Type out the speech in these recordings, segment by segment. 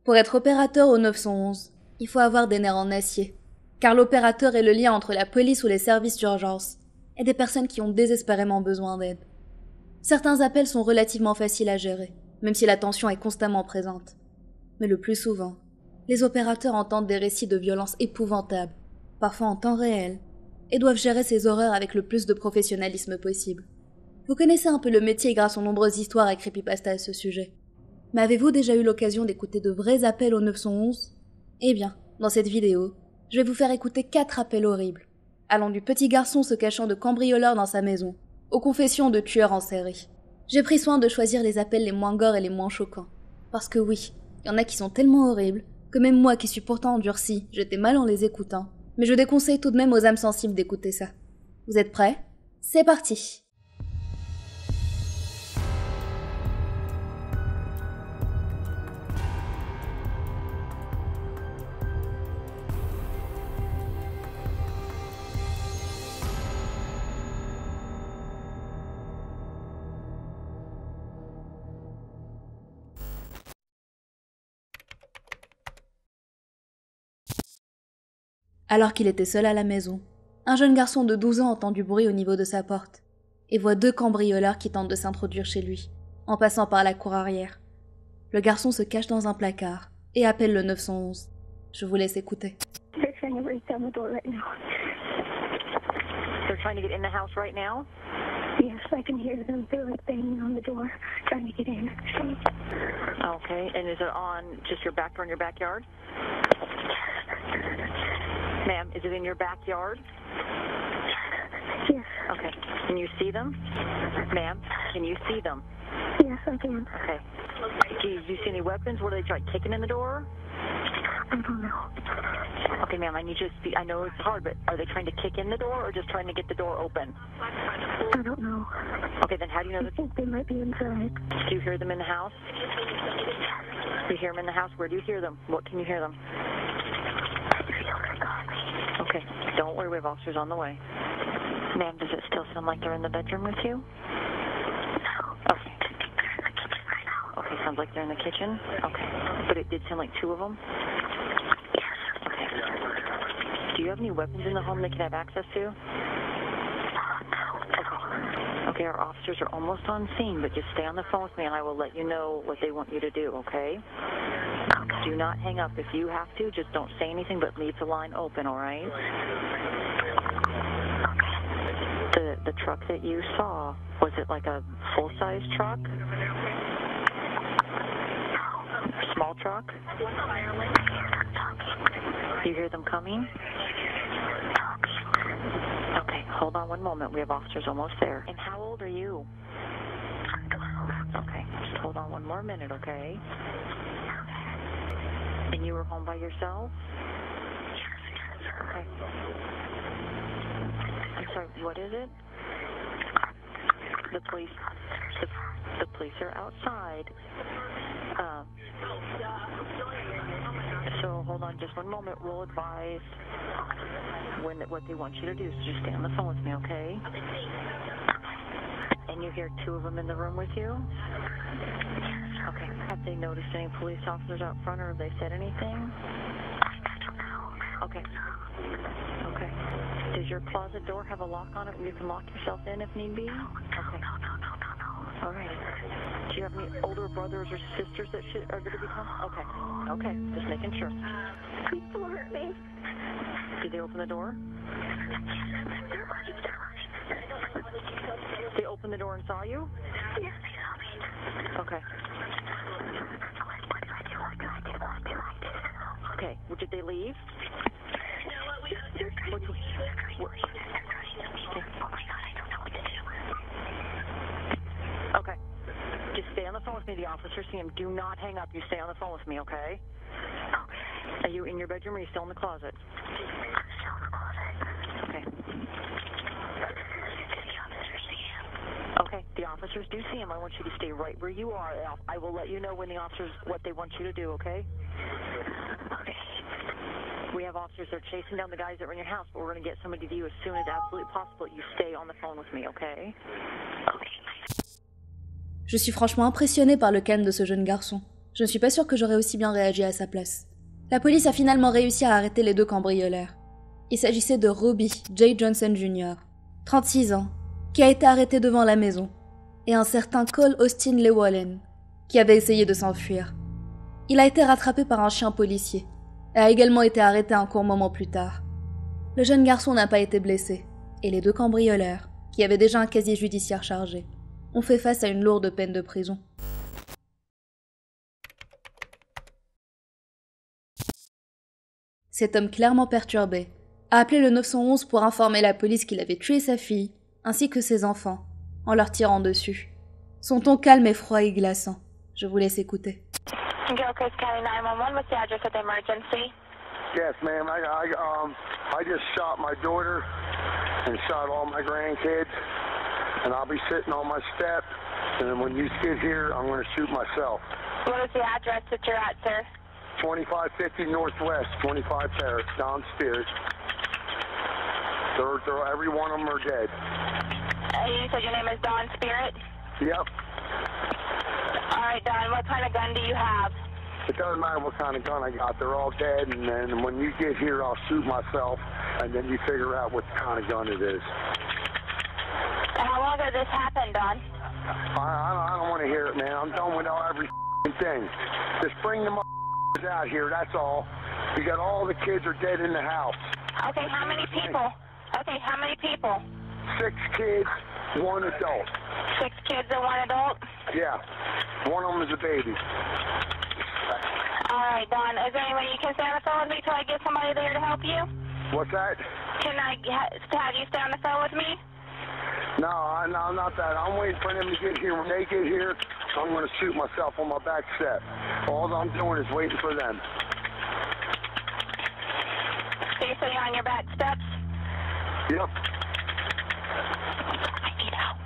Pour être opérateur au 911, il faut avoir des nerfs en acier, car l'opérateur est le lien entre la police ou les services d'urgence et des personnes qui ont désespérément besoin d'aide. Certains appels sont relativement faciles à gérer, même si la tension est constamment présente. Mais le plus souvent, les opérateurs entendent des récits de violences épouvantables, parfois en temps réel, et doivent gérer ces horreurs avec le plus de professionnalisme possible. Vous connaissez un peu le métier grâce aux nombreuses histoires et creepypastas à ce sujet. Mais avez-vous déjà eu l'occasion d'écouter de vrais appels au 911 ? Eh bien, dans cette vidéo, je vais vous faire écouter 4 appels horribles, allant du petit garçon se cachant de cambrioleur dans sa maison, aux confessions de tueurs en série. J'ai pris soin de choisir les appels les moins gore et les moins choquants. Parce que oui, il y en a qui sont tellement horribles, que même moi qui suis pourtant endurcie, j'étais mal en les écoutant. Mais je déconseille tout de même aux âmes sensibles d'écouter ça. Vous êtes prêts ? C'est parti ! Alors qu'il était seul à la maison, un jeune garçon de 12 ans entend du bruit au niveau de sa porte et voit 2 cambrioleurs qui tentent de s'introduire chez lui, en passant par la cour arrière. Le garçon se cache dans un placard et appelle le 911. Je vous laisse écouter. They're trying to break down the door right now. They're trying to get in the house right now? Yes, I can hear them. They're like banging on the door, trying to get in. Okay, and is it on just your back door in your backyard? Ma'am, is it in your backyard? Yes. Okay. Can you see them? Ma'am, can you see them? Yes, I can. Okay. Do you see any weapons? What are they trying, kicking in the door? I don't know. Okay, ma'am, I need you to speak. I know it's hard, but are they trying to kick in the door or just trying to get the door open? I don't know. Okay, then how do you know I that? think they might be inside. Do you hear them in the house? Do you hear them in the house? Where do you hear them? What can you hear them? Okay, don't worry, we have officers on the way. Ma'am, does it still sound like they're in the bedroom with you? No. Okay. Okay, sounds like they're in the kitchen? Okay. But it did sound like 2 of them? Okay. Do you have any weapons in the home they could have access to? Okay. Okay, our officers are almost on scene, but just stay on the phone with me and I will let you know what they want you to do, okay? Do not hang up. If you have to, just don't say anything, but leave the line open, all right? The truck that you saw, was it like a full-size truck? Small truck? You hear them coming? Okay, hold on one moment. We have officers almost there. And how old are you? Okay, just hold on one more minute, okay? And you were home by yourself? Okay. I'm sorry, what is it? The police are outside. So hold on just one moment. We'll advise what they want you to do. So just stay on the phone with me, okay? And you hear 2 of them in the room with you? Okay. Have they noticed any police officers out front, or have they said anything? Okay. Okay. Does your closet door have a lock on it where you can lock yourself in if need be? Okay. All right. Do you have any older brothers or sisters that are going to be coming? Okay. Okay. Just making sure. People hurt me. Did they open the door? They opened the door and saw you? Yes, they saw me. Okay. Okay. Well, did they leave? No, what? Okay. Just stay on the phone with me. The officers see him. Do not hang up. You stay on the phone with me, okay? Okay. Are you in your bedroom or are you still in the closet? Okay. Okay, the officers do see him. I want you to stay right where you are. I will let you know when the officers, what they want you to do, okay? Okay. We have officers that are chasing down the guys that were in your house, but we're going to get somebody to you as soon as absolutely possible. You stay on the phone with me, okay? Okay. Je suis franchement impressionnée par le calme de ce jeune garçon. Je ne suis pas sûre que j'aurais aussi bien réagi à sa place. La police a finalement réussi à arrêter les deux cambrioleurs. Il s'agissait de Robbie J. Johnson Jr., 36 ans, qui a été arrêté devant la maison, et un certain Cole Austin Llewellyn, qui avait essayé de s'enfuir. Il a été rattrapé par un chien policier, et a également été arrêté un court moment plus tard. Le jeune garçon n'a pas été blessé, et les deux cambrioleurs, qui avaient déjà un casier judiciaire chargé, ont fait face à une lourde peine de prison. Cet homme clairement perturbé a appelé le 911 pour informer la police qu'il avait tué sa fille, ainsi que ses enfants, en leur tirant dessus. Son ton calme est froid et glaçant. Je vous laisse écouter. Gilchrist County 911, what's the address of the emergency? Yes, ma'am. I just shot my daughter and shot all my grandkids, and I'll be sitting on my step, and then when you get here, I'm going to shoot myself. What is the address that you're at, sir? 2550 Northwest, 25 Terrace, Don Spears. Every one of them are dead. You said your name is Don Spirit? Yep. All right, Don, what kind of gun do you have? It doesn't matter what kind of gun I got. They're all dead, and then when you get here, I'll shoot myself, and then you figure out what kind of gun it is. How long ago did this happen, Don? I don't want to hear it, man. I'm done with every thing. Just bring them out here, that's all. You got all the kids are dead in the house. Okay, how many people? Okay, how many people? 6 kids, 1 adult. 6 kids and 1 adult? Yeah. One of them is a baby. All right, Don. Is there any way you can stay on the phone with me till I get somebody there to help you? What's that? Can I have you stay on the phone with me? No, not that. I'm waiting for them to get here. When they get here, I'm going to shoot myself on my back step. All I'm doing is waiting for them. So you're sitting on your back steps? Yep. I need help.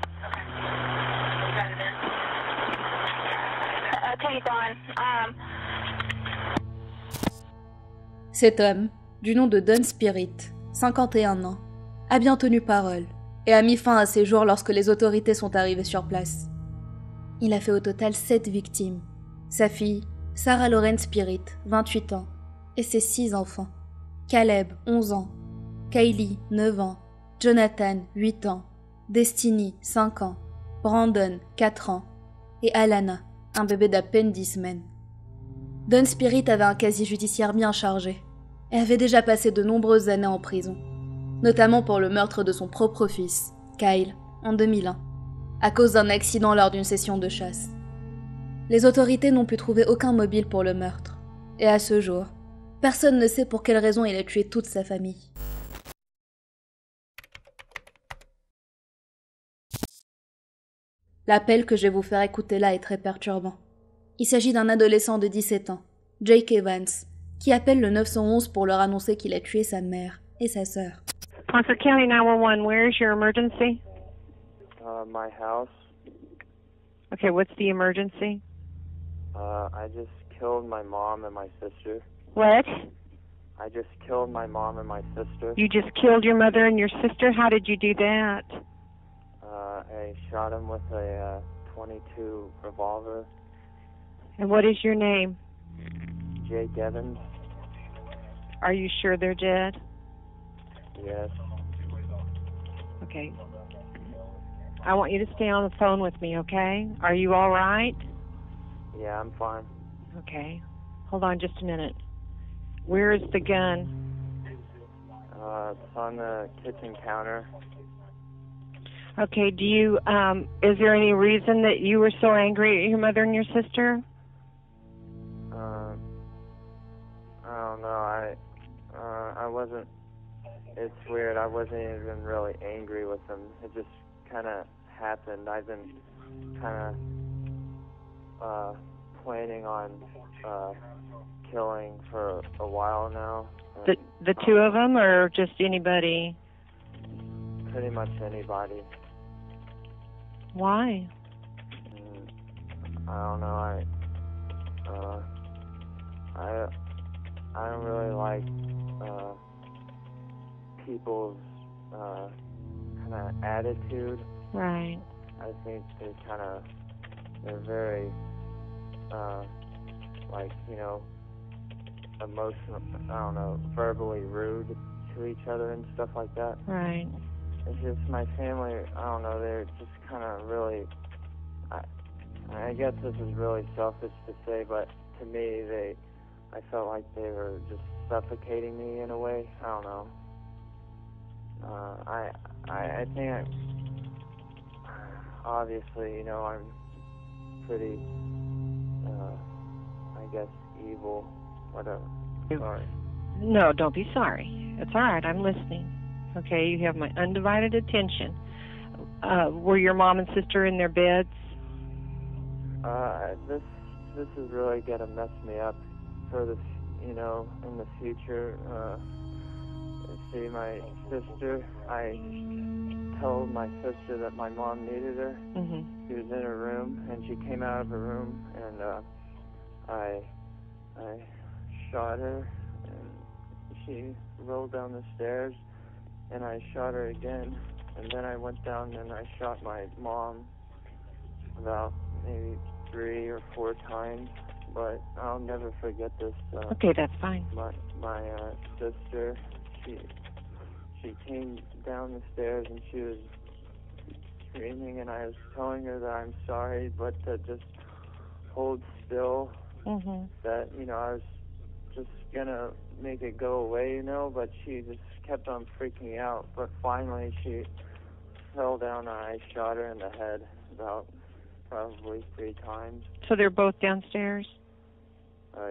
Okay, Don. Cet homme, du nom de Don Spirit, 51 ans, a bien tenu parole et a mis fin à ses jours lorsque les autorités sont arrivées sur place. Il a fait au total 7 victimes. Sa fille, Sarah Lauren Spirit, 28 ans, et ses 6 enfants. Caleb, 11 ans, Kylie, 9 ans, Jonathan, 8 ans, Destiny, 5 ans, Brandon, 4 ans, et Alana, un bébé d'à peine 10 semaines. Don Spirit avait un casier judiciaire bien chargé et avait déjà passé de nombreuses années en prison, notamment pour le meurtre de son propre fils, Kyle, en 2001, à cause d'un accident lors d'une session de chasse. Les autorités n'ont pu trouver aucun mobile pour le meurtre, et à ce jour, personne ne sait pour quelle raison il a tué toute sa famille. L'appel que je vais vous faire écouter là est très perturbant. Il s'agit d'un adolescent de 17 ans, Jake Evans, qui appelle le 911 pour leur annoncer qu'il a tué sa mère et sa sœur. Parker County 911, where is your emergency? My house. Okay, what's the emergency? I just killed my mom and my sister. What? I just killed my mom and my sister. You just killed your mother and your sister? How did you do that? I shot him with a .22 revolver. And what is your name? Jake Evans. Are you sure they're dead? Yes. Okay. I want you to stay on the phone with me, okay? Are you all right? Yeah, I'm fine. Okay. Hold on just a minute. Where is the gun? It's on the kitchen counter. Okay, is there any reason that you were so angry at your mother and your sister? I don't know. I wasn't. It's weird. I wasn't even really angry with them. It just kind of happened. I've been kind of planning on killing for a while now. The two of them, or just anybody? Pretty much anybody. Why? I don't know. I don't really like people's kind of attitude. Right. I think they're very like, you know, emotional, I don't know, verbally rude to each other and stuff like that. Right. It's just my family, I don't know, they're just kind of really, I guess this is really selfish to say, but to me, I felt like they were just suffocating me in a way. I don't know. I think, obviously, you know, I'm pretty, I guess, evil, whatever. Sorry. No, don't be sorry. It's all right. I'm listening. Okay, you have my undivided attention. Were your mom and sister in their beds? This is really gonna mess me up for the, you know, in the future. See, my sister, I told my sister that my mom needed her. Mm-hmm. She was in her room, and she came out of her room, and I shot her, and she rolled down the stairs, and I shot her again, and then I went down and I shot my mom about maybe 3 or 4 times, but I'll never forget this. Okay, that's fine. My sister, she came down the stairs and she was screaming, and I was telling her that I'm sorry, but to just hold still. Mm-hmm. That, you know, I was just gonna make it go away, you know, but she just kept on freaking out. But finally she fell down and I shot her in the head about probably 3 times. So they're both downstairs?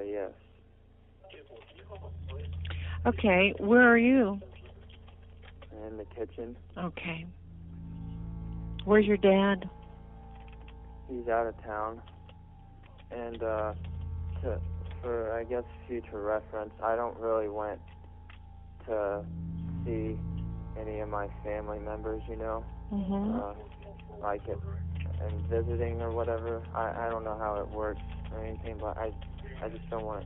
Yes. Okay, where are you? In the kitchen. Okay. Where's your dad? He's out of town. And for, I guess, future reference, I don't really want to see any of my family members, you know, like it, and visiting or whatever. I don't know how it works or anything, but I just don't want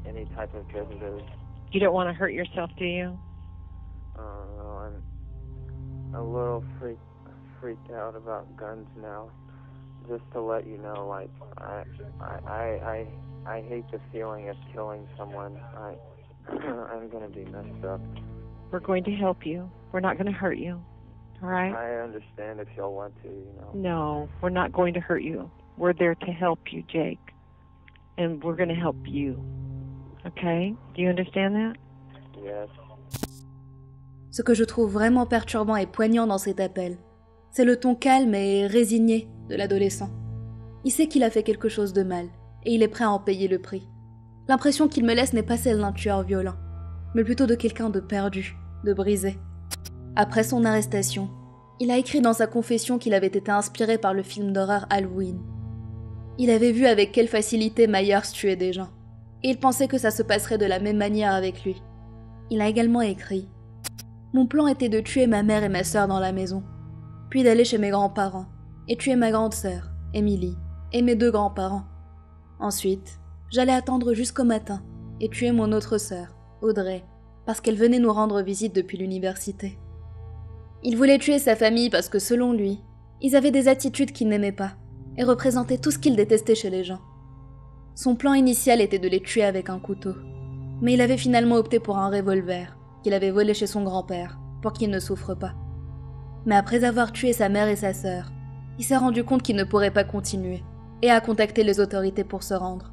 any type of visitors. You don't want to hurt yourself, do you? I'm a little freaked out about guns now. Just to let you know, like, I hate the feeling of killing someone. I'm gonna be messed up. We're going to help you. We're not going to hurt you. All right? I understand if y'all want to, you know. No, we're not going to hurt you. We're there to help you, Jake. And we're going to help you. Okay? Do you understand that? Yes. Ce que je trouve vraiment perturbant et poignant dans cet appel, c'est le ton calme et résigné de l'adolescent. Il sait qu'il a fait quelque chose de mal, et il est prêt à en payer le prix. L'impression qu'il me laisse n'est pas celle d'un tueur violent, mais plutôt de quelqu'un de perdu, de brisé. Après son arrestation, il a écrit dans sa confession qu'il avait été inspiré par le film d'horreur Halloween. Il avait vu avec quelle facilité Myers tuait des gens, et il pensait que ça se passerait de la même manière avec lui. Il a également écrit « Mon plan était de tuer ma mère et ma sœur dans la maison, puis d'aller chez mes grands-parents, et tuer ma grande sœur, Emily, et mes 2 grands-parents. Ensuite, j'allais attendre jusqu'au matin, et tuer mon autre sœur, Audrey, parce qu'elle venait nous rendre visite depuis l'université. Il voulait tuer sa famille parce que, selon lui, ils avaient des attitudes qu'il n'aimait pas, et représentaient tout ce qu'il détestait chez les gens. Son plan initial était de les tuer avec un couteau, mais il avait finalement opté pour un revolver, qu'il avait volé chez son grand-père, pour qu'il ne souffre pas. Mais après avoir tué sa mère et sa sœur, il s'est rendu compte qu'il ne pourrait pas continuer, et a contacté les autorités pour se rendre.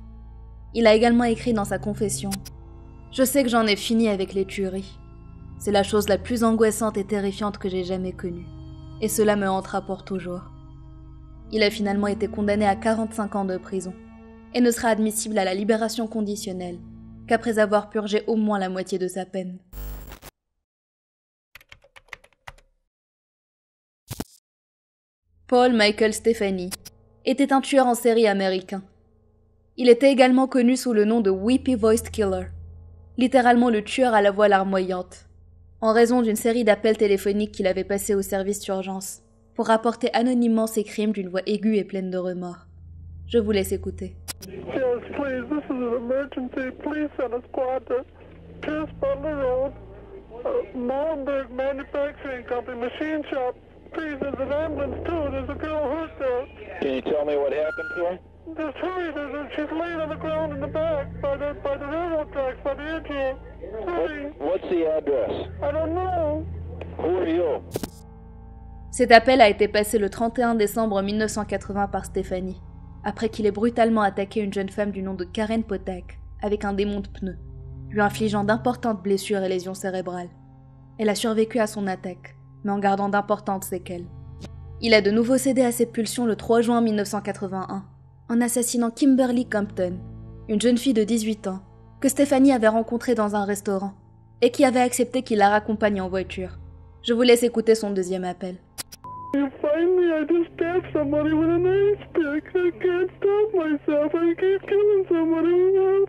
Il a également écrit dans sa confession « Je sais que j'en ai fini avec les tueries. C'est la chose la plus angoissante et terrifiante que j'ai jamais connue, et cela me hantera pour toujours. » Il a finalement été condamné à 45 ans de prison, et ne sera admissible à la libération conditionnelle qu'après avoir purgé au moins la moitié de sa peine. Paul Michael Stefani était un tueur en série américain. Il était également connu sous le nom de Weepy Voiced Killer, littéralement le tueur à la voix larmoyante, en raison d'une série d'appels téléphoniques qu'il avait passés au service d'urgence pour rapporter anonymement ses crimes d'une voix aiguë et pleine de remords. Je vous laisse écouter. Yes, please, this is an emergency. Please send a squad to Pierce Butler Road, Molenberg Manufacturing Company, machine shop. Please, there's an ambulance too. There's a girl hurt there. Can you tell me what happened to her? Just hurry, she's laying on the ground in the back by the railroad tracks, by the engine. Hurry. What's the address? I don't know. Who are you? Cet appel a été passé le 31 décembre 1980 par Stephanie, après qu'il ait brutalement attaqué une jeune femme du nom de Karen Potak avec un démon de pneus, lui infligeant d'importantes blessures et lésions cérébrales. Elle a survécu à son attaque, mais en gardant d'importantes séquelles. Il a de nouveau cédé à ses pulsions le 3 juin 1981, en assassinant Kimberly Compton, une jeune fille de 18 ans, que Stephanie avait rencontrée dans un restaurant, et qui avait accepté qu'il la raccompagne en voiture. Je vous laisse écouter son deuxième appel. You find me, I just stabbed somebody with an ice pick. I can't stop myself. I keep killing somebody.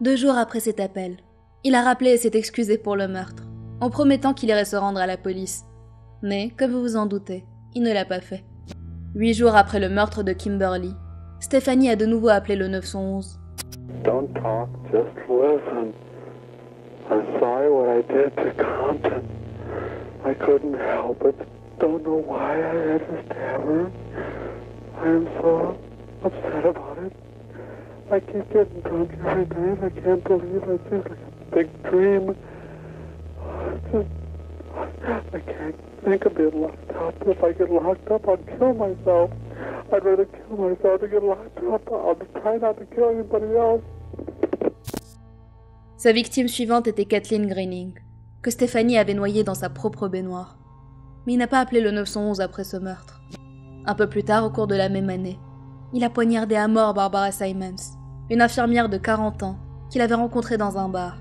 2 jours après cet appel, il a rappelé et s'est excusé pour le meurtre, en promettant qu'il irait se rendre à la police. Mais, comme vous vous en doutez, il ne l'a pas fait. 8 jours après le meurtre de Kimberly, Stephanie a de nouveau appelé le 911. Don't talk, just listen. I'm sorry what I did to Compton. I couldn't help it. Don't know why I had to stab her. I am so upset about it. I keep getting drunk every night. I can't believe it's just like a big dream. I can't think of being locked up. If I get locked up, I'll kill myself. I'd rather kill myself than get locked up. I'll try not to kill anybody else. Sa victime suivante était Kathleen Greening, que Stephanie avait noyée dans sa propre baignoire. Mais il n'a pas appelé le 911 après ce meurtre. Un peu plus tard, au cours de la même année, il a poignardé à mort Barbara Simons, une infirmière de 40 ans qu'il avait rencontrée dans un bar.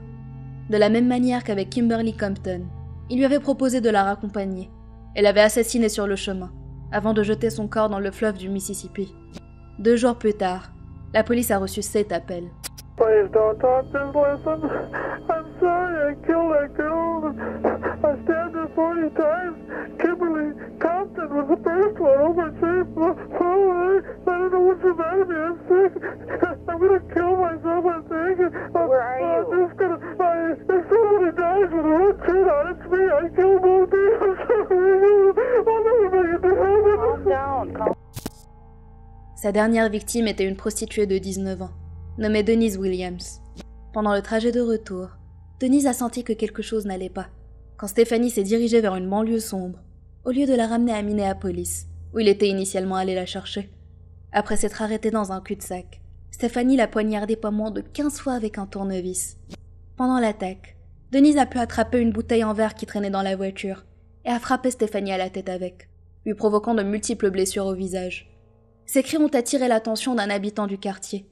De la même manière qu'avec Kimberly Compton, il lui avait proposé de la raccompagner et l'avait assassinée sur le chemin, avant de jeter son corps dans le fleuve du Mississippi. 2 jours plus tard, la police a reçu 7 appels. Please don't talk, just listen. I'm sorry I killed that girl. I stabbed her 40 times. Kimberly Compton was the first one overseas. Oh, I don't know what's the matter with me. I'm sick. I'm gonna kill myself, I think. Where are you? I'm just gonna... if somebody dies with a red shirt on, it's me. I killed both of them. I'm sorry. I'll never make it to heaven. Calm down. Sa dernière victime était une prostituée de 19 ans, nommée Denise Williams. Pendant le trajet de retour, Denise a senti que quelque chose n'allait pas, quand Stephanie s'est dirigée vers une banlieue sombre, au lieu de la ramener à Minneapolis, où il était initialement allé la chercher. Après s'être arrêtée dans un cul-de-sac, Stephanie l'a poignardée pas moins de 15 fois avec un tournevis. Pendant l'attaque, Denise a pu attraper une bouteille en verre qui traînait dans la voiture, et a frappé Stephanie à la tête avec, lui provoquant de multiples blessures au visage. Ces cris ont attiré l'attention d'un habitant du quartier,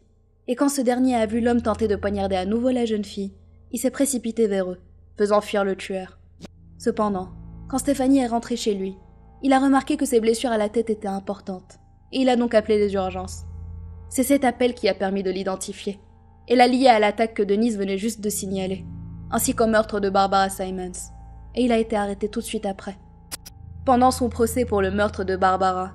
et quand ce dernier a vu l'homme tenter de poignarder à nouveau la jeune fille, il s'est précipité vers eux, faisant fuir le tueur. Cependant, quand Stephanie est rentrée chez lui, il a remarqué que ses blessures à la tête étaient importantes, et il a donc appelé les urgences. C'est cet appel qui a permis de l'identifier, et l'a lié à l'attaque que Denise venait juste de signaler, ainsi qu'au meurtre de Barbara Simons, et il a été arrêté tout de suite après. Pendant son procès pour le meurtre de Barbara,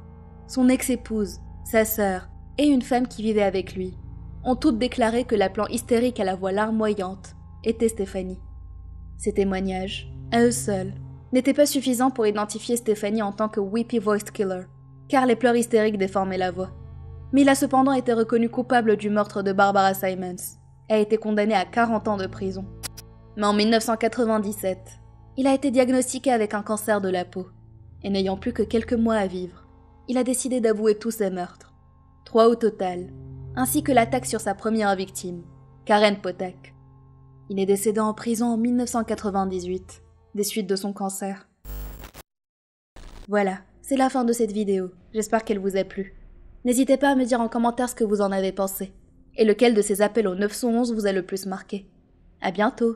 son ex-épouse, sa sœur et une femme qui vivait avec lui ont toutes déclaré que l'appelant hystérique à la voix larmoyante était Stephanie. Ces témoignages, à eux seuls, n'étaient pas suffisants pour identifier Stephanie en tant que Weepy Voiced Killer, car les pleurs hystériques déformaient la voix. Mais il a cependant été reconnu coupable du meurtre de Barbara Simons et a été condamné à 40 ans de prison. Mais en 1997, il a été diagnostiqué avec un cancer de la peau, et n'ayant plus que quelques mois à vivre, il a décidé d'avouer tous ses meurtres, 3 au total, ainsi que l'attaque sur sa première victime, Karen Potak. Il est décédé en prison en 1998, des suites de son cancer. Voilà, c'est la fin de cette vidéo, j'espère qu'elle vous a plu. N'hésitez pas à me dire en commentaire ce que vous en avez pensé, et lequel de ces appels au 911 vous a le plus marqué. À bientôt!